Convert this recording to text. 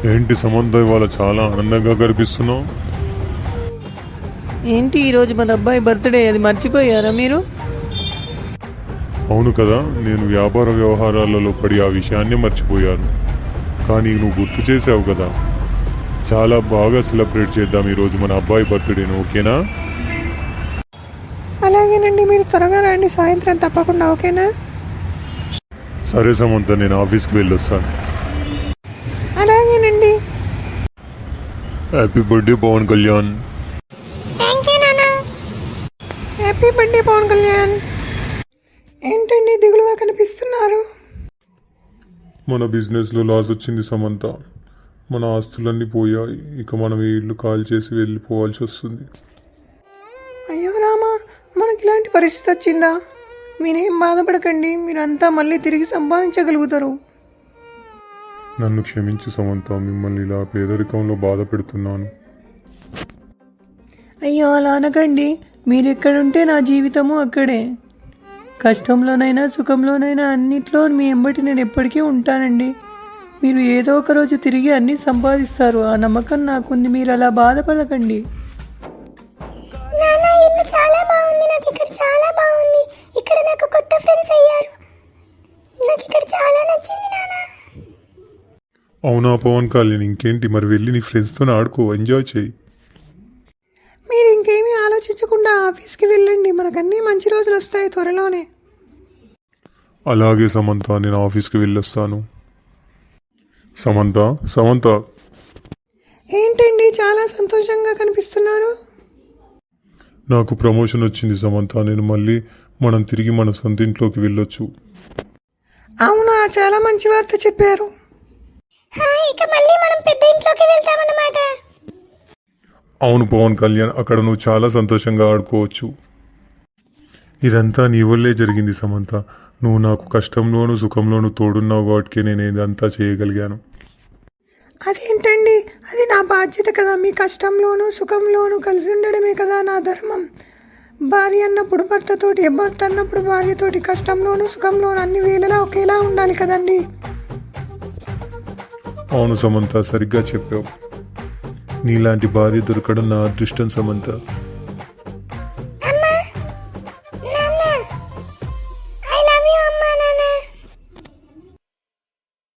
ఏంటి సమంత ఇవాళ చాలా ఆనందంగా కనిపిస్తున్నావు? ఏంటి ఈరోజు మన అబ్బాయి బర్త్డే, అది మర్చిపోయారా మీరు? అవును కదా, నేను వ్యాపార వ్యవహారాలలో పడి ఆ విషయాన్ని మర్చిపోయాను. కానీ నువ్వు గుర్తు చేసావు కదా. చాలా బాగా సెలబ్రేట్ చేద్దాం ఈరోజు మన అబ్బాయి బర్త్డేను, ఓకేనా? అలాగేనండి, మీరు త్వరగా రండి, సాయంత్రం తప్పకుండా, ఓకేనా? సరే సమంత, నేను ఆఫీస్కి వెళ్ళొస్తాను. అలాగేనండి. Happy birthday Pawan Kalyan. Happy birthday Pawan Kalyan. ఏంటండి దిగులుగా కనిపిస్తున్నారు? మన బిజినెస్లో లాస్ వచ్చింది సమంత. మన ఆస్తులన్నీ పోయాయి. ఇక మనం ఈ ఇల్లు కాల్ చేసి వెళ్ళిపోవాల్సి వస్తుంది. అయ్యో రామా, మనకి ఇలాంటి పరిస్థితి వచ్చిందా? మీరేం బాధపడకండి, మీరంతా మళ్ళీ తిరిగి సంపాదించగలుగుతారు. నన్ను క్షమించు సమంత, మిమ్మల్ని ఇలా పేదరికంలో బాధ పెడుతున్నాను. అయ్యో అలా అనకండి, మీరెక్కడుంటే నా జీవితము అక్కడే. కష్టంలోనైనా సుఖంలోనైనా అన్నిట్లో మీ ఎంబటి నేను ఎప్పటికీ ఉంటానండి. మీరు ఏదో ఒక రోజు తిరిగి అన్నీ సంపాదిస్తారు, ఆ నమ్మకం నాకుంది. మీరు అలా బాధపడకండి. నాన్న, ఇల్లు చాలా బాగుంది, నాకు ఇక్కడ చాలా బాగుంది. ఇక్కడ నాకు కొత్త ఫ్రెండ్స్ అయ్యారు. నాకు ఇక్కడ చాలా నచ్చింది నాన్న. అవునా పవన్ కళ్యాణ్, ఇంకేంటి మరి, వెళ్ళి నీ ఫ్రెండ్స్తో ఆడుకో, ఎంజాయ్ చేయి. మీరు ఇంకేమీ ఆలోచించకుండా ఆఫీస్కి వెళ్ళండి, మనకన్నీ మంచి రోజులు వస్తాయి త్వరలోనే. అలాగే సమంత, నేను ఆఫీస్కి వెళ్ళొస్తాను. సమంత సమంత ఏంటండి చాలా సంతోషంగా కనిపిస్తున్నారు? నాకు ప్రమోషన్ వచ్చింది సమంత. నేను మళ్ళీ మనం తిరిగి మన సొంత ఇంట్లోకి వెళ్ళొచ్చు. అవునా, చాలా మంచి వార్త చెప్పారు. ఇక మళ్ళీ మనం పెద్ద ఇంట్లోకి వెళ్తామన్నమాట. అవును పవన్ కళ్యాణ్, అక్కడ నువ్వు చాలా సంతోషంగా ఆడుకోవచ్చు. ఇదంతా నీ వల్లే జరిగింది సమంత. నువ్వు నాకు కష్టంలోనూ సుఖంలోనూ తోడున్నావు కాబట్టి నేను ఇదంతా చేయగలిగాను. అదేంటండి, అది నా బాధ్యత కదా. మీ కష్టంలోనూ సుఖంలోనూ కలిసి ఉండడమే కదా నా ధర్మం. భార్య అన్నప్పుడు భర్తతోటి, భర్త అన్నప్పుడు భార్యతోటి, కష్టంలోనూ సుఖంలోనూ అన్ని వేళలా ఒకేలా ఉండాలి కదండి. అవును సమంత, సరిగ్గా చెప్పావు. నీలాంటి భార్య దొరకడం నా అదృష్టం సమంత.